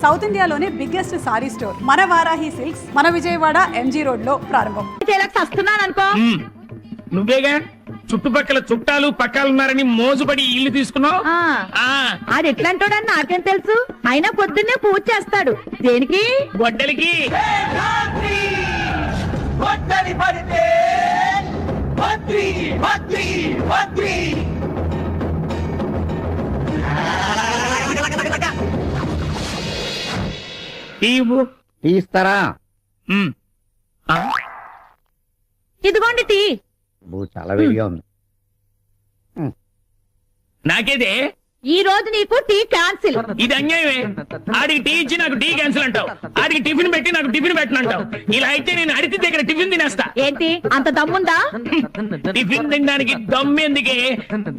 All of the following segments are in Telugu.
సౌత్ ఇండియాలోనే బిగ్గెస్ట్ సారీ స్టోర్ మన వారాహి సిల్క్స్ మన విజయవాడ ఎంజీ రోడ్ లో ప్రారంభం. నువ్వేగా చుట్టుపక్కల చుట్టాలు పక్కాలున్నారని మోజుపడి ఇల్లు తీసుకున్నావు. అది ఎట్లాంటోడని నాకేం తెలుసు. అయినా పొద్దున్నే పూజ చేస్తాడు. దేనికి? గొడ్డలికి. తీస్తారా? ఇదిగోండి టీ. చాలా వేడిగా ఉంది. నాకేదే ఈ రోజు నీకు టీ క్యాన్సిల్. ఇది అన్యాయమే. ఆడికి టీ ఇచ్చి నాకు టీ క్యాన్సిల్ అంటావు, ఆడికి టిఫిన్ పెట్టి నాకు టిఫిన్ పెట్టనంటావు. ఇలా అయితే నేను అడిగి దగ్గర టిఫిన్ తినేస్తా. ఏంటి అంత దమ్ముందా? టిఫిన్ తినడానికి దమ్ము ఎందుకే?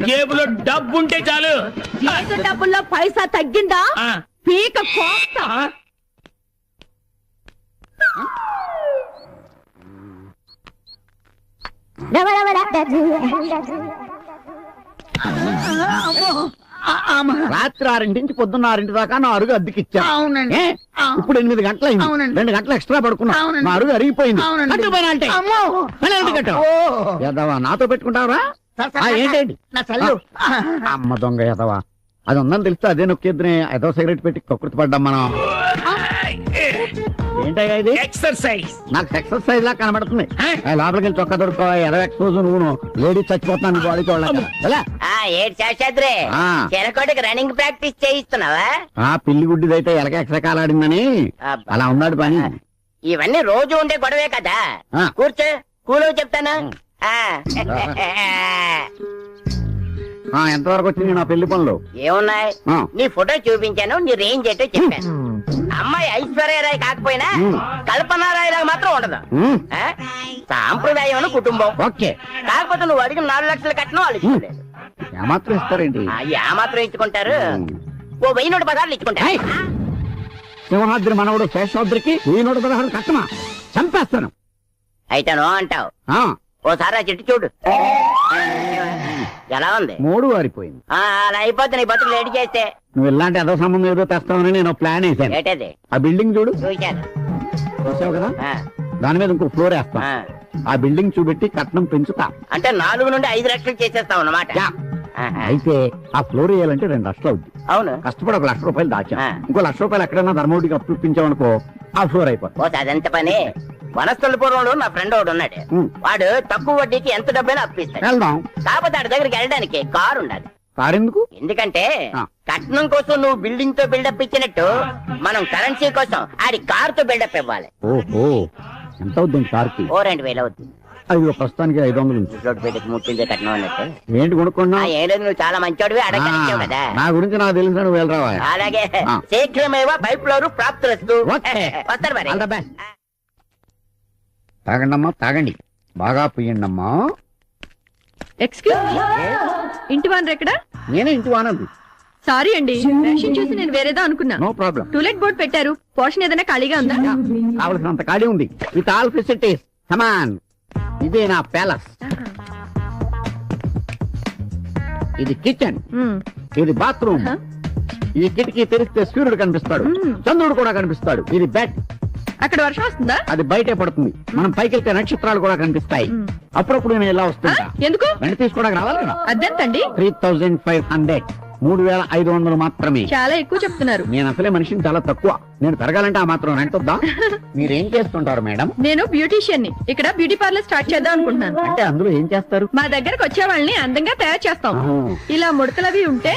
జేబులో డబ్బు ఉంటే చాలు. చేతి డబ్బుల్లో పైసా తగ్గిందా? పీక కోస్తా. రాత్రి 6 పొద్దున్న 6 దాకా నా అరుగు అద్దెకిచ్చా. ఇప్పుడు 8 గంటలైంది. 2 గంటలు ఎక్స్ట్రా పడుకున్నా. నా అరుగు అరిగిపోయింది. నాతో పెట్టుకుంటావరా? ఏంటండి అమ్మ దొంగ ఎదవా. అది ఉందని తెలిస్తే అదే నొక్కేద్దునే. ఏదో సిగరెట్ పెట్టి కక్కుర్తి పడ్డాం మనం. ఏంటయ్యా ఇది? ఎక్సర్సైజ్. నాకు ఎక్సర్సైజ్ లా కనబడుతుంది. లోపలికి వెళ్ళి చొక్కా దొరుకో. ఎదో ఎక్స్పోజ్ నువ్వు లేడీ చచ్చిపోతున్నాను బాడీ చూడాలి. చెరకోటికి రన్నింగ్ ప్రాక్టీస్ చేయిస్తున్నావా? పిల్లి గుడ్డిదైతే ఎలక ఎక్సకాలాడిందని అలా ఉన్నాడు పని. ఇవన్నీ రోజు ఉండే గొడవే కదా. కూర్చో, కూలో చెప్తాను. ఎంతవరకు వచ్చింది నా పెళ్లి పనులు? ఏమున్నాయి? నీ ఫోటో చూపించాను, నీ రేంజ్ ఏంటో చెప్పాను. అమ్మాయి ఐశ్వర్యరాయ్ కాకపోయినా కల్పనారాయ్ లాగా మాత్రం ఉండదు. సాంప్రదాయం కుటుంబం. ఓకే. కాకపోతే నువ్వు అడిగిన 4 లక్షలు కట్టినా వాళ్ళు ఇచ్చుకోలేదు. ఏమాత్రం ఇస్తారేంటి? ఏమాత్రం ఇచ్చుకుంటారు? ఓ 1000 పదాలు ఇచ్చుకుంటారు. సింహాద్రి మనవడు శేషాద్రికి 1000 పదాలు కట్టమా? చంపేస్తాను. అయితే నో అంటావు. ఓసారి ఆ చెట్టు చూడు, ఎలా ఉంది? 3 వారిపోయింది. అలా అయిపోతే నీ బతుకు లేట్ చేస్తే. నువ్వు ఇలాంటి అదో సంబంధం ఏదో తెస్తావని నేను ప్లాన్ వేసాను. ఏంటది? ఆ బిల్డింగ్ చూడు. చూశాను. చూసావు కదా? దాని మీద ఇంకో ఫ్లోర్ వేస్తా. ఆ బిల్డింగ్ చూపెట్టి కట్నం పెంచుతా. అంటే 4 నుండి 5 లక్షలు చేసేస్తావు అన్నమాట. అయితే ఆ ఫ్లోర్ వేయాలంటే 2 లక్షలు అవుద్ది. అవును. కష్టపడి 1 లక్ష రూపాయలు దాచా. ఇంకో 1 లక్ష రూపాయలు ఎక్కడైనా ధర్మవతికి అప్పించామనుకో, ఆ ఫ్లోర్ అయిపోతుంది. అదెంత పని? వనస్థలపురంలో నా ఫ్రెండ్ ఒకడు ఉన్నాడు. వాడు తక్కువ వడ్డీకి ఎంత డబ్బైనా అప్పిస్తాడు. వెళ్దాం. కాకపోతే ఆడి దగ్గరికి వెళ్ళడానికి కారు ఉండాలి. కారు ఎందుకు? ఎందుకంటే కట్నం కోసం నువ్వు బిల్డింగ్ తో బిల్డప్ ఇచ్చినట్టు మనం కరెన్సీ కోసం ఆడి కార్ తో బిల్డప్ ఇవ్వాలి. ఓహో, ఎంత అవుతుంది కార్కి? 2000 అవుతుంది. అది ప్రస్తుతానికి 500 రోడ్డు పెద్దకి ముట్టిందే కట్నం అన్నట్టు. ఏంటి కొనుక్కున్నా? ఏం లేదు, నువ్వు చాలా మంచోడివి, అడగలిచావు కదా. నా గురించి నాకు తెలిసిన నువ్వు వెళ్ళరావా? అలాగే. శీఘ్రమేవా పైప్ ఫ్లోర్ ప్రాప్తులస్తు. వస్తారు మరి. తాగండమ్మా, తాగండి. బాగా పుయ్యండమ్మా. ఎక్స్క్యూజ్ మీ, ఇంటి వానర్ ఎక్కడ? నేనే ఇంటి వానది. సారీ అండి, రేషన్ చూసి నేను వేరేదో అనుకున్నా. No problem. టూలెట్ బోర్డ్ పెట్టారు, పోర్షన్ ఏదైనా ఖాళీగా ఉందా? కావలసినంత ఖాళీ ఉంది, విత్ ఆల్ ఫెసిలిటీస్. కమాన్. ఇదే నా ప్యాలెస్. ఇది కిచెన్, ఇది బాత్రూమ్. ఈ కిటికీ తెరిస్తే సూర్యుడు కనిపిస్తాడు, చంద్రుడు కూడా కనిపిస్తాడు. ఇది బెడ్. అక్కడ వర్షం వస్తుందా? అది బయటే పడుతుంది. మనం పైకి వెళ్తే నక్షత్రాలు కూడా కనిపిస్తాయి. అప్పుడప్పుడు నేను ఎలా వస్తుంటా. ఎందుకు? వెంట తీసుకోవడానికి రావాలి కదా. అద్దెంతండి? 3500. 3500 మాత్రమే. చాలా ఎక్కువ చెప్తున్నారు. నేను అసలే మనిషిని చాలా తక్కువ. నేను పెరగాలంటే ఆ మాత్రం రెంట్ వద్దా? మీరేం చేస్తుంటారు మేడం? నేను బ్యూటీషియన్ ని. ఇక్కడ బ్యూటీ పార్లర్ స్టార్ట్ చేద్దాం అనుకుంటున్నాను. అంటే అందులో ఏం చేస్తారు? మా దగ్గరకు వచ్చే వాళ్ళని అందంగా తయారు చేస్తాం. ఇలా ముడతలవి ఉంటే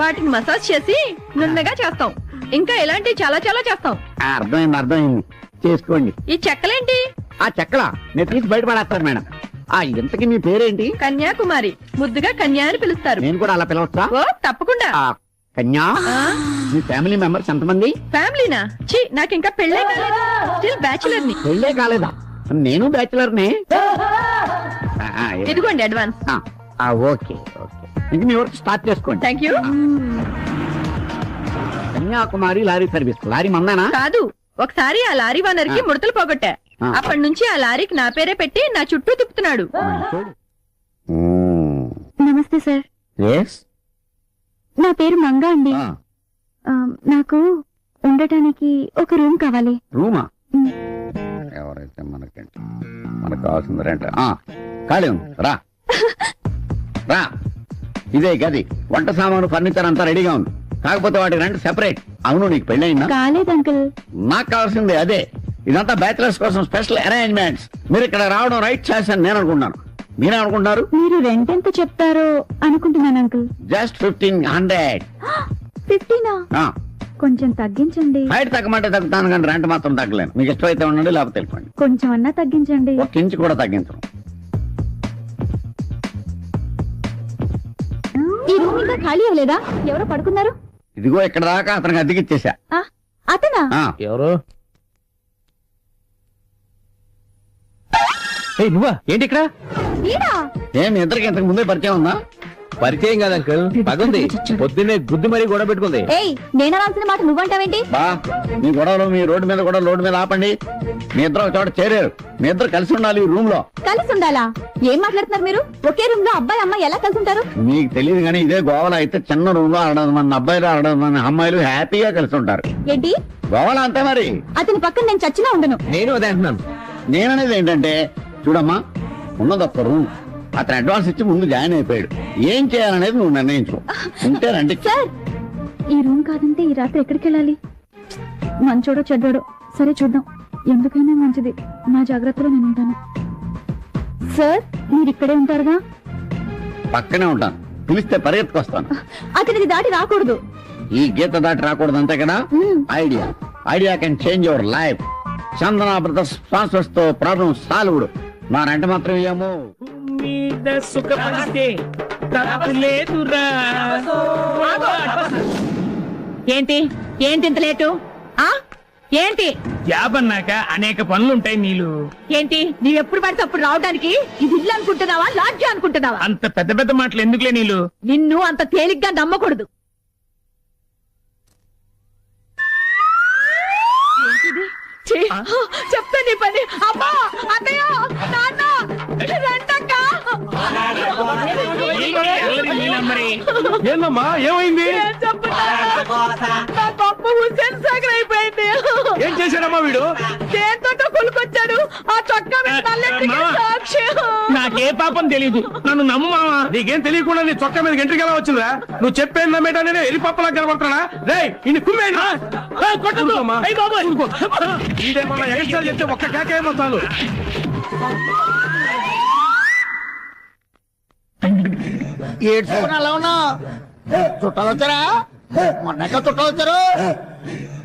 వాటిని మసాజ్ చేసి నున్నగా చేస్తాం. ఇంకా ఇలాంటి చాలా చాలా చేస్తాం. అర్థమైంది. చేసుకోండి. ఈ చెక్కలేంటి? ఆ చెక్కలా నేను తీసి బయటపడేస్తాను మేడం. ఇంతకీ మీ పేరేంటి? కన్యాకుమారి. ముద్దుగా కన్యా అని పిలుస్తారు. నేను కూడా అలా పిలవచ్చా? ఓ తప్పకుండా. కన్యా, మీ ఫ్యామిలీ మెంబర్స్ ఎంతమంది? ఫ్యామిలీనా? ఛీ, నాకు ఇంకా పెళ్ళే కాలేదు. స్టిల్ బ్యాచులర్ ని. పెళ్ళే కాలేదా? నేను బ్యాచులర్ నే. ఇదిగోండి అడ్వాన్స్. ఓకే ఓకే, ఇంక మీ వర్క్ స్టార్ట్ చేసుకోండి. Thank you. Kanyakumari lorry service. Lorry మందేనా? కాదు, ఒకసారి ఆ లారీ ఓనర్ కి ముడతలు పోగొట్టా. అప్పటి నుంచి ఆ లారీకి నా పేరే పెట్టి నా చుట్టూ తిప్పుతున్నాడు. నమస్తే సార్. yes, నా పేరు మంగా అండి. నాకు ఉండటానికి ఒక రూమ్ కావాలి. రూమా? ఎవరైతే మనకేంటి, మనకు కావాల్సింది రెంట్. ఖాళీ ఉంది, రా రా. ఇదే గది, వంట సామాను, ఫర్నిచర్ అంతా రెడీగా ఉంది. కాకపోతే వాటి రెంట్ సెపరేట్. అవును, నీకు పెళ్ళయిందా? కాలేదు అంకుల్. నాకు కావాల్సింది అదే. ఇదంతా బ్యాచిలర్స్ కోసం స్పెషల్ అరేంజ్మెంట్స్. మీరు ఇక్కడ రావడం రైట్ ఛాయిస్ అని నేను అనుకుంటున్నాను. మీరే అనుకుంటున్నారు? మీరు రెంట్ ఎంత చెప్తారో అనుకుంటున్నాను అంకుల్. జస్ట్ 1500. 15? కొంచెం తగ్గించండి. హైట్ తగ్గమంటే తగ్గుతాను, కానీ రెంట్ మాత్రం తగ్గలేను. మీకు ఇష్టమైతే ఉండండి, లేకపోతే వెళ్ళిపోండి. కొంచెం అన్నా తగ్గించండి. ఒక ఇంచు కూడా తగ్గించను. ఈ రూమ్ ఇంకా ఖాళీ అవ్వలేదా? ఎవరో పడుకున్నారు. ఇదిగో ఇక్కడ దాకా అతనికి అద్దెకిచ్చేసా. అతనా? ఎవరు? నువ్వా? ఏంటి ఇక్కడ? ఏం ఇద్దరికి ఇంతకు ముందే పరిచయం ఉందా? పరిచయం కాదు అంకుల్, పగుంది. పొద్దున్నే గుద్దు మరీ గొడవ పెట్టుకుంది. ఏయ్, నేను అనాల్సిన మాట నువ్వంటావేంటి? బా, మీ గొడవలు మీ రోడ్డు మీద కూడా రోడ్డు మీద ఆపండి. మీ ఇద్దరు ఒక చోట చేరారు. మీ ఇద్దరు కలిసి ఉండాలి ఈ రూమ్ లో. కలిసి ఉండాలా? ఏం మాట్లాడుతున్నారు మీరు? ఒకే రూమ్ లో అబ్బాయి అమ్మాయి ఎలా కలిసి ఉంటారు? మీకు తెలియదు కానీ ఇదే గోవాలో అయితే చిన్న రూమ్ లో 600 మంది అబ్బాయిలు 600 మంది అమ్మాయిలు హ్యాపీగా కలిసి ఉంటారు. ఏంటి? గోవాలో అంతే మరి. అతని పక్కన నేను చచ్చినా ఉండను. నేను అదే అంటున్నాను. నేననేది ఏంటంటే, చూడమ్మా, ఉన్నది ఒక్క రూమ్. అతను అడ్వాన్స్ ఇచ్చి ముందు జాయిన్ అయిపోయాడు. ఏం చేయాలనేది నువ్వు నిర్ణయించు. ఉంటే రండి. సార్, ఈ రూమ్ కాదంటే ఈ రాత్రి ఎక్కడికి వెళ్ళాలి? మంచోడో చెడ్డోడో సరే చూద్దాం. ఎందుకైనా మంచిది, నా జాగ్రత్తలో నేను ఉంటాను. సార్, మీరు ఇక్కడే ఉంటారుగా? పక్కనే ఉంటాను. పిలిస్తే పరిగెత్తుకొస్తాను. అతనిది దాటి రాకూడదు. ఈ గీత దాటి రాకూడదు, అంతే కదా? Idea can change your life. Chandana brothers sponsors తో ప్రాబ్లం సాల్వ్డ్. నా రెంట మాత్రం ఏమో మీద సుఖపడితే తప్పు లేదురా. ఏంటి ఏంటి ఇంత లేటు? ఏంటి? జాబ్ అన్నాక అనేక పనులుంటాయి నీళ్ళు. ఏంటి నీవు ఎప్పుడు పడితే అప్పుడు రావడానికి? ఇది ఇల్లు అనుకుంటున్నావా, లాడ్జి అనుకుంటున్నావా? అంత పెద్ద పెద్ద మాటలు ఎందుకులే నీళ్ళు. నిన్ను అంత తేలిగ్గా నమ్మకూడదు. చెప్తా నీ పని. అమ్మా, అన్నయ్య, నాన్న, రండక్క. ఏందమ్మా, ఏమైంది? నా గొప్ప హుస్సేన్ సాగర్ అయిపోయింది. ఏం చేశాడమ్మా వీడు? దేంతో కొలుకొచ్చాడు. ఆ చొక్కా మీద నల్లెంట్రుక సాక్షి. నాకే పాపం తెలీదు, నన్ను నమ్ముమావా. నీకేం తెలియకుండా నీ చొక్కా మీద ఎంట్రీకి ఎలా వచ్చిందా? నువ్వు చెప్పేది నమ్మేటా? నేను ఎరి పప్పలా కనబడుతున్నా. రే, ఇన్ని కుమ్మేనా? ఇదేమన్నా ఎగస్ట్రా చెప్తే ఒక్క కేకేమో చాలు. ఏడ్చుకుని అలా ఉన్నా చుట్టాలు వచ్చారా? మొన్నక చుట్టాలు వచ్చారు.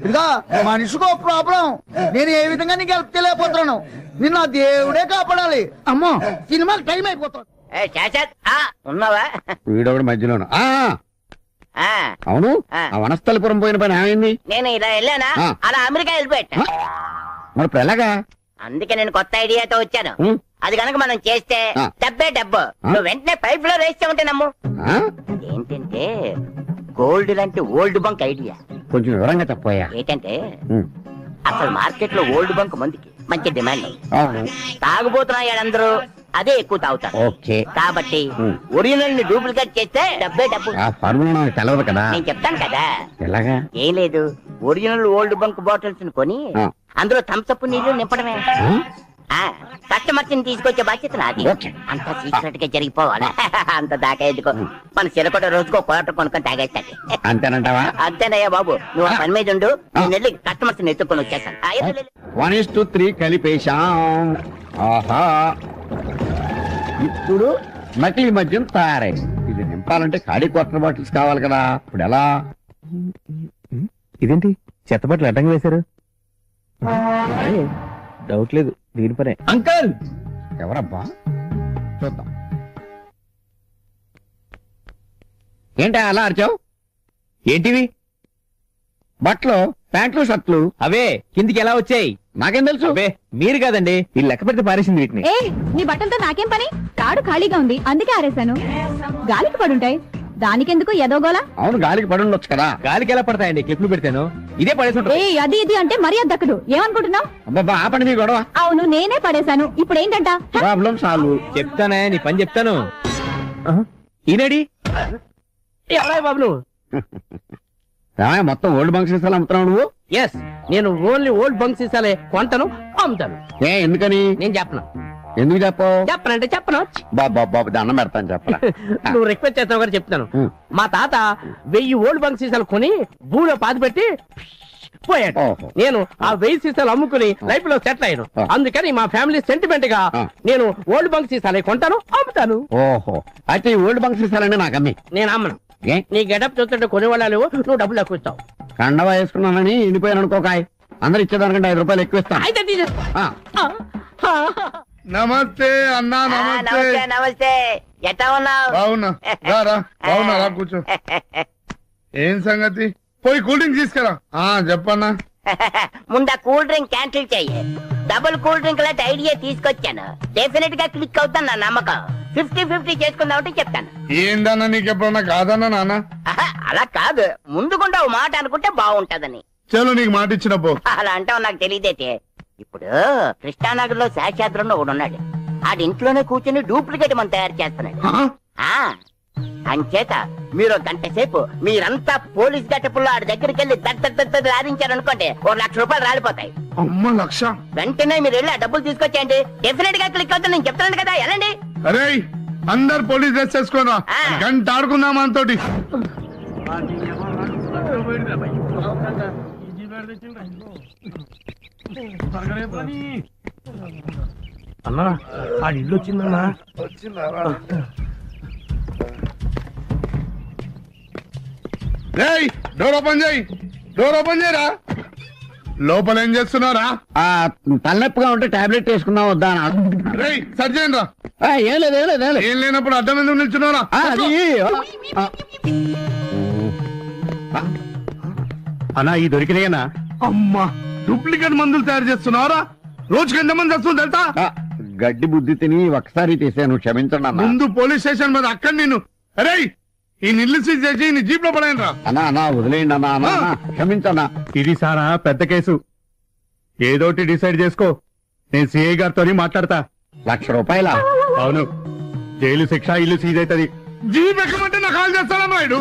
ఇదిగా మనిషికో ప్రాబ్లం. నేను ఏ విధంగా నీకు హెల్ప్ చేయలేకపోతున్నాను. నిన్న దేవుడే కాపాడాలి. అమ్మో, సినిమాకి టైం అయిపోతుంది. ఉన్నావా? వీడొకటి మధ్యలోను. అవును, ఆ వనస్థలిపురం పోయిన పని ఏమైంది? నేను ఇలా వెళ్ళానా, అలా అమెరికా వెళ్ళిపోయా. మరి ఇప్పుడు ఎలాగా? అందుకే నేను కొత్త ఐడియాతో వచ్చాను. అది కనుక మనం చేస్తే డబ్బే డబ్బు. నువ్వు వెంటనే పైప్ లో వేస్తే ఉంటే నమ్ము. ఏంటంటే గోల్డ్ లాంటి ఓల్డ్ బంక్ ఐడియా. కొంచెం వివరంగా చెప్పోయా. ఏంటంటే అసలు మార్కెట్ లో ఓల్డ్ బంక్ మందికి మంచి డిమాండ్. అవును, తాగుబోతున్నాయాడందరూ అదే ఎక్కువ తాగుతారు. ఓకే, కాబట్టి ఒరిజినల్ ని డూప్లికేట్ చేస్తే డబ్బే డబ్బు. ఆ ఫార్ములా నాకు తెలవదు కదా. నేను చెప్తాను కదా. ఎలాగా? ఏం లేదు, ఒరిజినల్ ఓల్డ్ బంక్ బాటిల్స్ కొని అందులో థమ్సప్ నీళ్లు నింపడమే. కస్టమర్స్ ని తీసుకొచ్చే బాధ్యత నాది. అంత సీక్రెట్ గా జరిగిపోవాలి. అంత దాకా ఎందుకో, మన చిరకొట రోజుకో క్వార్టర్ కొనుక్కొని తాగేస్తాడు. అంతేనంటావా? అంతేనయ్యా బాబు, నువ్వు ఆ పని మీద ఉండు. నేను వెళ్ళి కస్టమర్స్ ని ఎత్తుకొని వచ్చేస్తాను. 1:3 కలిపేశాం. ఆహా, ఇప్పుడు నకిలీ మద్యం తయారైంది. ఇది నింపాలంటే ఖాళీ క్వార్టర్ బాటిల్స్ కావాలి కదా. ఇప్పుడు ఎలా? ఇదేంటి చెత్త బట్టలు అడ్డంగా వేశారు? డౌట్ లేదు, దీని పనే. అంకల్, ఎవరబ్బా? చూద్దాం. ఏంటా అలా అరిచావు? ఏంటివి? బట్టలు, ప్యాంట్లు, షర్ట్లు. అవే కిందికి ఎలా వచ్చాయి? నాకేం తెలుసు? అవే మీరు కాదండి, వీళ్ళు లెక్క పెడితే పారేసింది వీటిని. ఏ, నీ బట్టలతో నాకేం పని? తాడు ఖాళీగా ఉంది, అందుకే ఆరేశాను. గాలికి పడుంటాయి, దానికెందుకు ఎదోగోలా? అవును, గాలికి పడి ఉండొచ్చు కదా. గాలికి ఎలా పడతాయండి? క్లిప్లు పెడతాను, ఇదే పడేసి ఉంటుంది. ఏ, అది ఇది అంటే మరీ దక్కదు. ఏమనుకుంటున్నావు? అబ్బాబా, ఆపండి మీ గొడవ. అవును, నేనే పడేశాను. ఇప్పుడు ఏంటంట? Problem solve. చెప్తానే, నీ పని చెప్తాను. ఈనాడి ఎవరా బాబు నువ్వు? మొత్తం ఓల్డ్ బంక్ సీసాలు అమ్ముతున్నావు నువ్వు? ఎస్, నేను ఓన్లీ ఓల్డ్ బంక్ సీసాలే కొంటాను, అమ్ముతాను. ఎందుకని? నేను చెప్పను. ఎందుకు చెప్పవు? చెప్పనంటే చెప్పను. బాబు దండం పెడతాను చెప్పరా. నువ్వు రిక్వెస్ట్ చేస్తావు కదా చెప్తాను. మా తాత 1000 ఓల్డ్ బంక్ సీసాలు కొని భూమిలో పాతి పెట్టి పోయాడు. ఓహో. నేను ఆ 1000 సీసాలు అమ్ముకుని లైఫ్ లో సెటిల్ అయ్యాను. అందుకని మా ఫ్యామిలీ సెంటిమెంట్ గా నేను ఓల్డ్ బంక్ సీసాలే కొంటాను, అమ్ముతాను. ఓహో, అయితే ఈ ఓల్డ్ బంక్ సీసాలండి నాకు అమ్మి. నేను అమ్మను. నీ గెటప్ చూస్తుంటే కొనేవాళ్ళు లేవు, నువ్వు డబ్బులు ఎక్కువ ఇస్తావు. కండవా వేసుకున్నానని ఎండిపోయాను అనుకోకాయ్, అందరు ఇచ్చేదానికంటే 5 రూపాయలు ఎక్కువ ఇస్తాను. అయితే తీసేసుకో. నమస్తే అన్నా, నమస్తే. నమస్తే, ఎట్లా ఉన్నావు? బాగున్నా, రా కూర్చో. ఏం సంగతి? పోయి కూల్ డ్రింక్ తీసుకురా. చెప్పన్నా. ముందు ఆ కూల్ డ్రింక్ క్యాన్సిల్ చెయ్యి. డబుల్ కూల్ డ్రింక్ లాంటి ఐడియా తీసుకొచ్చాను. డెఫినెట్ గా క్లిక్ అవుతాను నా నమ్మకం. 50-50 చేసుకుందాం అంటే చెప్తాను. ఏందన్నా నీకు ఎప్పుడన్నా కాదన్నా నాన్న? అలా కాదు, ముందుకుండా ఓ మాట అనుకుంటే బాగుంటదని. చలో నీకు మాట ఇచ్చిన పో. అలా అంటావు నాకు తెలియదైతే. ఇప్పుడు కృష్ణానగర్ లో శాస్త్రంలో ఒకడు ఉన్నాడు. ఆడి ఇంట్లోనే కూర్చొని డూప్లికేట్ మనం తయారు చేస్తున్నాడు. అంచేత మీరు గంట సేపు మీరంతా పోలీస్ గట్టపుల్లో ఆడి దగ్గరికి వెళ్ళి లాధించారనుకోండి, 1 లక్ష రూపాయలు రాలిపోతాయి. అమ్మ లక్ష? వెంటనే మీరు వెళ్ళి ఆ డబ్బులు తీసుకొచ్చేయండి. డెఫినెట్ గా క్లిక్ అవుతుంది, నేను చెప్తున్నాను కదా. వెళ్ళండి. అరే అందరు పోలీస్ డ్రెస్ చేసుకోరా, గంట ఆడుకుందాం మనతోటి. అన్నా ఆ ఇల్లు వచ్చిందన్నా. డోర్ ఓపెన్ చేయి, డోర్ ఓపెన్ చేయరా. లోపల ఏం చేస్తున్నారా? తలనొప్పిగా ఉంటే టాబ్లెట్ వేసుకుందాం వద్దా? రేయ్ సర్జన్ రా. ఏం లేదు ఏం లేనప్పుడు అడ్డం ఎందుకు నిల్చున్నారా? అన్నా ఈ దొరికినాయనా? అమ్మా, డూప్లికేట్ మందులు తయారు చేస్తున్నారా? రోజుకి ఎంతమంది వస్తుంది తెలుసా? గడ్డి బుద్ధి తిని ఒకసారి తీసాను, క్షమించండి అన్న. ముందు పోలీస్ స్టేషన్ మీద అక్కడ నేను అరే ఈ నిల్లు సీజ్ చేసి నీ జీప్ లో పడాను రా. అన్నా వదిలేయండి అన్నా, క్షమించన్నా. ఇది సారా పెద్ద కేసు, ఏదోటి డిసైడ్ చేసుకో. నేను సిఐ గారితో మాట్లాడతా. 1 లక్ష రూపాయల? అవును, జైలు శిక్ష, ఇల్లు సీజ్ అవుతుంది. జీప్ ఎక్కమంటే నాకు కాల్ చేస్తాడా నాయుడు?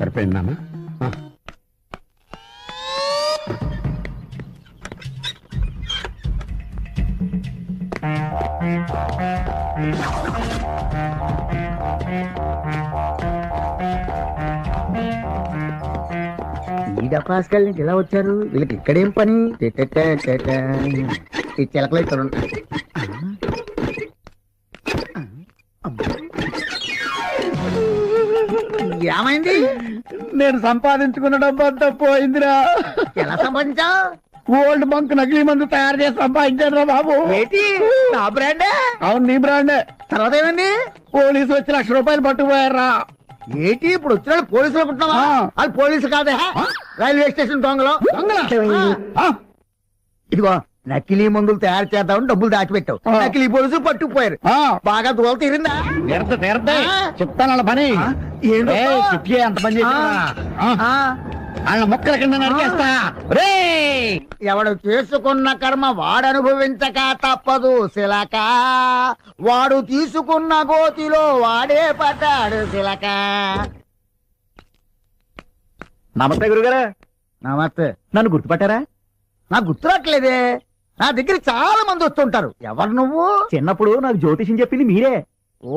సరిపోయిందన్నా. ఈ డపాస్కల్ నుంచి ఎలా వచ్చారు? వీళ్ళకి ఇక్కడేం పని? ఈ చిలకలు ఇక్కడ ఉంటాయి. ఏమైంది? నేను సంపాదించుకున్న డబ్బంతా పోయిందిరా. ఎలా సంపాదించావు? ఓల్డ్ బంక్ నకిలీ మందు తయారు చేసి సంపాదించాను రా బాబు. ఏంటి, నా బ్రాండే? అవును, నీ బ్రాండే. తర్వాత ఏమైంది? పోలీసు వచ్చి 1 లక్ష రూపాయలు పట్టుకుపోయారా. ఏంటి ఇప్పుడు వచ్చిన వాళ్ళు పోలీసులు అనుకుంటున్నావా? వాళ్ళు పోలీసు కాదే, రైల్వే స్టేషన్ దొంగలు. ఇదిగో నకిలీ మందులు తయారు చేద్దామని డబ్బులు దాచిపెట్టావు, నకిలీ పోలీసులు పట్టుకుపోయారు. బాగా దూరం తీరిందా? చెప్తాను వాళ్ళ పని. అంత పని చేసి వాళ్ళ మొక్కల కింద నరికేస్తా. ఎవడు చేసుకున్న కర్మ వాడు అనుభవించక తప్పదు శిలక, వాడు తీసుకున్న గోతిలో వాడే పడ్డాడు శిలక. నమస్తే గురుగారు. నమస్తే. నన్ను గుర్తుపట్టారా? నాకు గుర్తురాట్లేదే. నా దగ్గర చాలా మంది వస్తుంటారు. ఎవరు నువ్వు? చిన్నప్పుడు నాకు జ్యోతిషం చెప్పింది మీరే.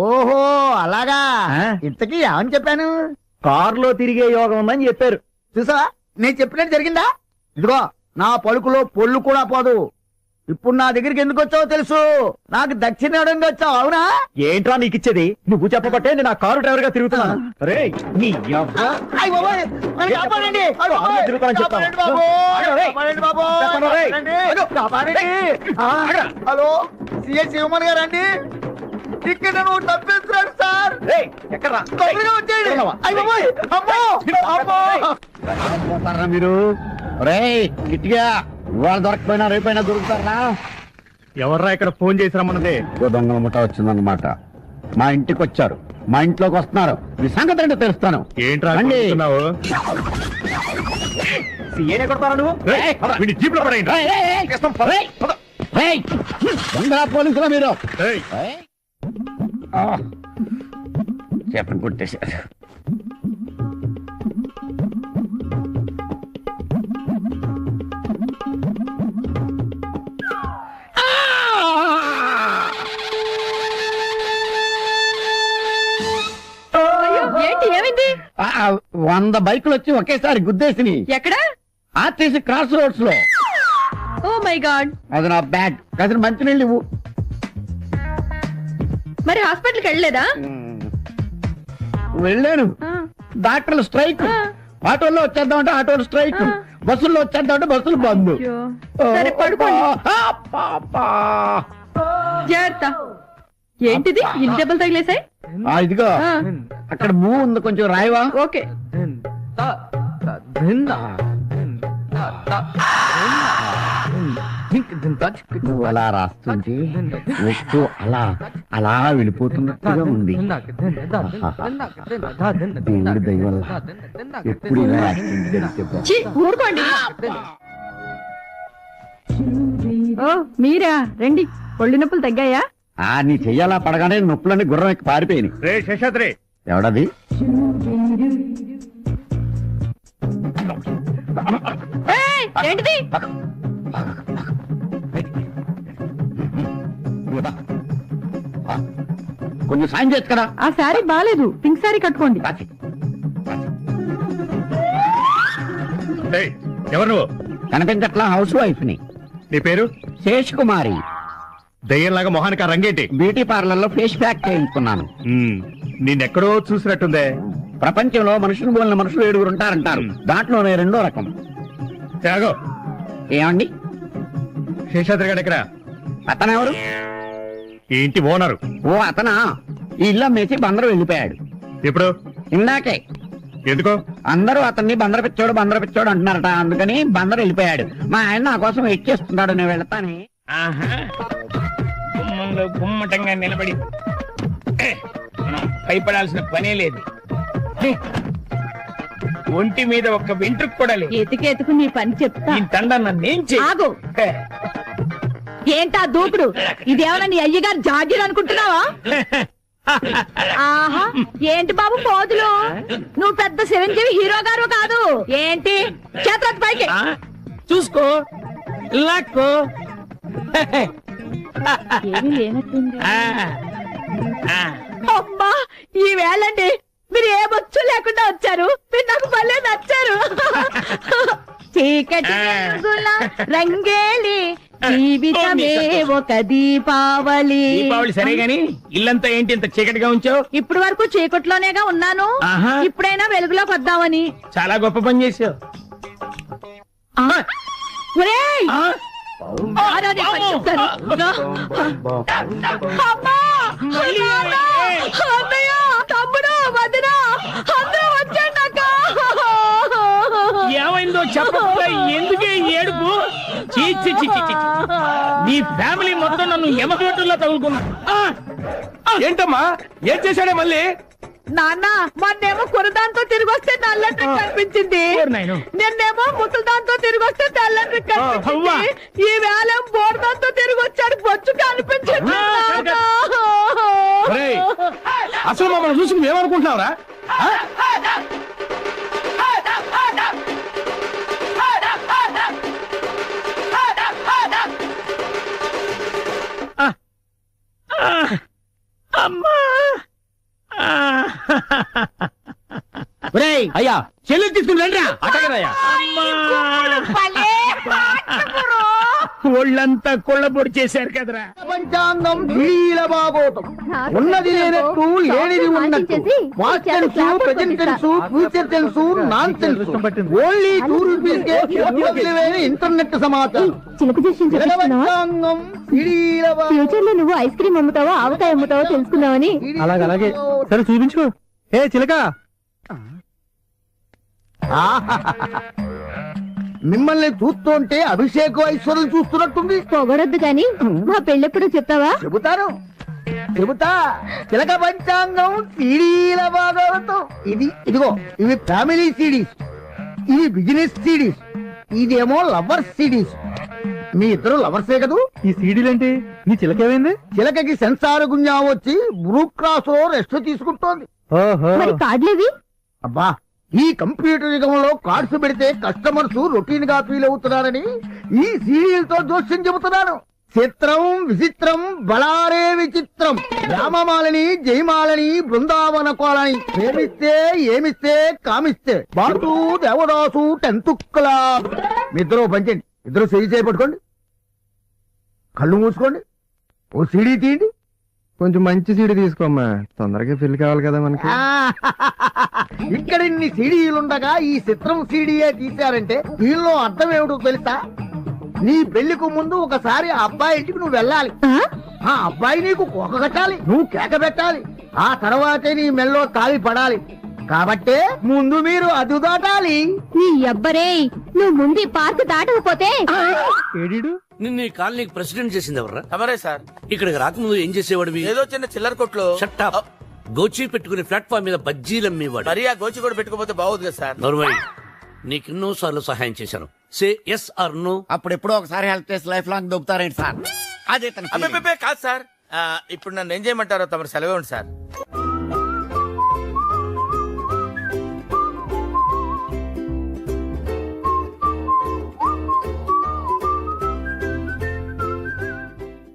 ఓహో అలాగా. ఇంతకీ ఏమని చెప్పాను? కారులో తిరిగే యోగం ఉందని చెప్పారు. చూసావా, నేను చెప్పినట్టు జరిగిందా? ఇదిగో నా పలుకులో పొల్లు కూడా పోదు. ఇప్పుడు నా దగ్గరికి ఎందుకు వచ్చావో తెలుసు. నాకు దక్షిణ ఇవ్వడానికి వచ్చావు, అవునా? ఏంట్రా నీకు ఇచ్చేది? నువ్వు చెప్పబట్టే నేను ఆ కారు డ్రైవర్ గా తిరుగుతున్నాను. హలో, సిఐ శివమణి గారు అండి. ఇక్కడ నువ్వు తప్పిస్తున్నాడు సార్. మీరు గిట్టిగా ఇవాళ దొరకపోయినా రేపైనా దొరుకుతారా? ఎవర్రా ఇక్కడ ఫోన్ చేసి రమ్మన్నదే? దొంగల ముఠ వచ్చిందన్నమాట. మా ఇంటికి వచ్చారు, మా ఇంట్లోకి వస్తున్నారు. మీ సంగతి అంటే తెలుస్తాను. ఏంట్రా కొడతారా నువ్వు? జీప్ లో పడండి. దొంగ పోలీసులా మీరు? చెప్పని కొట్టేశారు. ఏంటి ఏమైంది? 100 బైకులు వచ్చి ఒకేసారి గుద్దేసిని. ఎక్కడ? ఆర్టీసీ క్రాస్ రోడ్స్ లో. Oh my god. అది నా బ్యాడ్. కాసిన మంచినీళ్ళు ఇవ్వు. మరి హాస్పిటల్కి వెళ్ళలేదా? వెళ్ళాను. డాక్టర్లు స్ట్రైక్. ఆటోల్లో వచ్చేద్దామంటే ఆటోలు స్ట్రైక్. బస్సుల్లో వచ్చేద్దామంటే బస్సులు బంద్. సరే పడుకోండి. జాగ్రత్త. ఏంటిది ఇన్ని దెబ్బలు తగిలేసాయి? ఇదిగో అక్కడ మూవ్ ఉంది, కొంచెం రాయవా? ఓకే. నువ్వు అలా రాస్తుంటే వస్తూ అలా అలా వెళ్ళిపోతున్నట్టుగా ఉంది. దేవుడి దయ వల్ల ఎప్పుడు ఇలా యాక్సిడెంట్ జరిగితే బాగుండు. ఛీ, ఊరుకోండి. ఓ మీరా, రండి. ఒళ్ళు నొప్పులు తగ్గాయా? నీ చెయ్యాలా పడగానే నొప్పులన్నీ గుర్రం ఎక్కి పారిపోయినాయి. రే శేషాద్రి, ఎవడది? ఏయ్, ఏంటిది? కొంచెం సాయం చేయొచ్చు కదా. ఆ శారీ బాలేదు, పింక్ శారీ కట్టుకోండి. ఎవరు నువ్వు? కనిపించట్లా, హౌస్ వైఫ్ ని. నీ పేరు? శేష్ కుమారి. దయ్యంలాగా మొహానికి రంగేంటి? బ్యూటీ పార్లర్ లో ఫేస్ ప్యాక్ చేయించుకున్నాను. నిన్నెక్కడో చూసినట్టుందే. ప్రపంచంలో మనుషులు పోలిన మనుషులు 7 ఉంటారంటారు. దాంట్లోనే 2వ రకం. త్యాగో, ఏమండి? శేషాద్రి గారు ఎక్కడ? అతనెవరు? ఈ ఇంటి ఓనరు. ఓ అతనా? ఈ ఇల్లు అమ్మేసి బందరు వెళ్ళిపోయాడు. ఎప్పుడు? ఇందాకే. ఎందుకో? అందరూ అతన్ని బందర పిచ్చోడు అంటున్నారట. అందుకని బందరు వెళ్ళిపోయాడు. మా ఆయన నా కోసం వెయిట్ చేస్తున్నాడు. నేను వెళ్తానే. గుమ్మంలో గుమ్మటంగా నిలబడి భయపడాల్సిన పనే లేదు. ఒంటి మీద ఒక్క వెంట్రుకు కూడా లేదు. ఎతికెతుకు నీ పని చెప్తా. ఈ తండ నన్నేం ఆగు. ఏంటా దూకుడు? ఇదేమన్నా నీ అయ్యగారు జాగీర్ అనుకుంటున్నావా? ఆహా, ఏంటి బాబు పోదులు? నువ్వు పెద్ద చిరంజీవి హీరో గారు కాదు ఏంటి? చేతులెత్తి పైకి. చూసుకో, లాక్కో. ఏమీ లేనట్టుంది. ఆ, అమ్మా, ఈ వేళండి మీరు ఏ బొచ్చు లేకుండా వచ్చారు. మీరు నాకు భలే నచ్చారు. చీకటి వెలుగుల రంగేలి జీవితమే ఒక దీపావళి. దీపావళి సరే గాని ఇల్లంతా ఏంటి ఇంత చీకటిగా ఉంచావు? ఇప్పుడు వరకు చీకట్లోనేగా ఉన్నాను. ఆహా. ఇప్పుడైనా వెలుగులోకి వద్దామని. చాలా గొప్ప పని చేసావు. ఒరేయ్! ఆరాధన పని చెప్తాను. అమ్మా! నాన్న! అన్నయ్య! తమ్ముడు! వదిన! అందరూ వచ్చేయండి అక్క! ఏమైందో చెప్పకుండా ఎందుకే ఏడుపు? చీ, చీ, చీ, చీ, చీ. నీ ఫ్యామిలీ మొత్తం నన్ను యమకోటల్లో తగులుకున్నా. ఏంటమ్మా, ఏం చేశాడే మళ్ళీ? నాన్న, మొన్నేమో కురదాంతో తిరిగి వస్తే నల్లటి కనిపించింది. నాయనో. నిన్నేమో ముసలిదాంతో తిరిగి వస్తే తెల్లటి కనిపించింది. ఈ వేళ బోర్దాంతో తిరిగి వచ్చాడు, బొచ్చు కనిపించింది. ఒరేయ్, అసలు మమ్మల్ని చూసి నువ్వేమనుకుంటున్నావురా? అమ్మా! ఒరేయ్ అయ్యా, చెల్లి తీసుకుని రండిరా. అటగదయ్యా. ఒళ్ళంతా కొళ్ళబొడి చేశారు కదరా. పంచాంగం ఢీల బాగోతం. ఉన్నది లేనట్టు, లేనిది ఉన్నట్టు. Past tense, present tense, future tense, non tense. Only ₹2 internet సమాచారం. పంచాంగం ఢీల ఫ్యూచర్ లో నువ్వు ఐస్ క్రీమ్ అమ్ముతావో ఆవకాయ అమ్ముతావో తెలుసుకుందామని. అలాగే సరే చూపించు. ఏ చిలక, మిమ్మల్ని చూస్తుంటే అభిషేక్ ఐశ్వర్యం చూస్తున్నట్టుంది. పొగడొద్దు గాని మా పెళ్ళెప్పుడు చెప్తావా? చెబుతా. చిలక పంచాంగం సీడీల భాగవతం. ఇదిగో ఇవి ఫ్యామిలీ సిడీస్, ఇవి బిజినెస్ సిడీస్, ఇదేమో లవర్స్ సిడీస్. మీ ఇద్దరు లవర్సే కదూ? ఈ సీడీలేంటి? నీ చిలకేమైంది? చిలకకి సెన్సార్ గుంజా వచ్చి బ్రూ క్రాస్ లో రెస్ట్ తీసుకుంటోంది. మరి కార్డులేవి? అబ్బా, ఈ కంప్యూటర్ యుగంలో కార్డ్స్ పెడితే కస్టమర్స్ రొటీన్ గా ఫీల్ అవుతున్నారని ఈ సీరియల్తో జోస్యం చెబుతున్నాను. చిత్రం విచిత్రం బళారే విచిత్రం. రామమాలని జయమాలని బృందావన కోలని ప్రేమిస్తే ఏమిస్తే కామిస్తే బాటు దేవదాసు 10th క్లాస్. మీ ఇద్దరు పంచండి, ఇద్దరు సరి చేయబట్టుకోండి, కళ్ళు మూసుకోండి, ఓ సీడీ తీయండి. కొంచెం మంచి సీడీ తీసుకోమ్మా, తొందరగా ఫిల్ కావాలి కదా మనకి. ఇక్కడ ఇన్ని సీడీలుండగా ఈ చిత్రం సీడీయే తీశారంటే దీనిలో అర్థం ఏమిటో తెలుసా? నీ పెళ్లికి ముందు ఒకసారి ఆ అబ్బాయి ఇంటికి నువ్వు వెళ్ళాలి. ఆ అబ్బాయి నీకు కోక కట్టాలి, నువ్వు కేక పెట్టాలి, ఆ తర్వాతే నీ మెల్లో తాళి పడాలి. కాబట్టే ముందు మీరు అది దాటాలి. నీ అబ్బరే, నువ్వు ముందు పార్క్ దాటకపోతే నిన్న ఈ కాలనీకి ప్రెసిడెంట్ చేసింది ఎవర్రా? తమరే సార్. ఇక్కడికి రాకముందు ఏం చేసేవాడివి? ఏదో చిన్న చిల్లర కొట్లో షట్టప్. గోచి పెట్టుకుని ప్లాట్ఫామ్ మీద బజ్జీలు అమ్మేవాడు. మరి ఆ గోచి కూడా పెట్టుకోపోతే బాగోదు కదా సార్. నర్వై, నీకెన్నో సార్లు సహాయం చేశాను. Say yes or no. అప్పుడు ఎప్పుడో ఒకసారి హెల్ప్ చేసి లైఫ్ లాంగ్ దొబ్బుతారేంటి సార్? అదే తన feeling. అబ్బే కాదు సార్. ఇప్పుడు నన్ను ఏం చేయమంటారో తమరు సెలవే ఉంది సార్.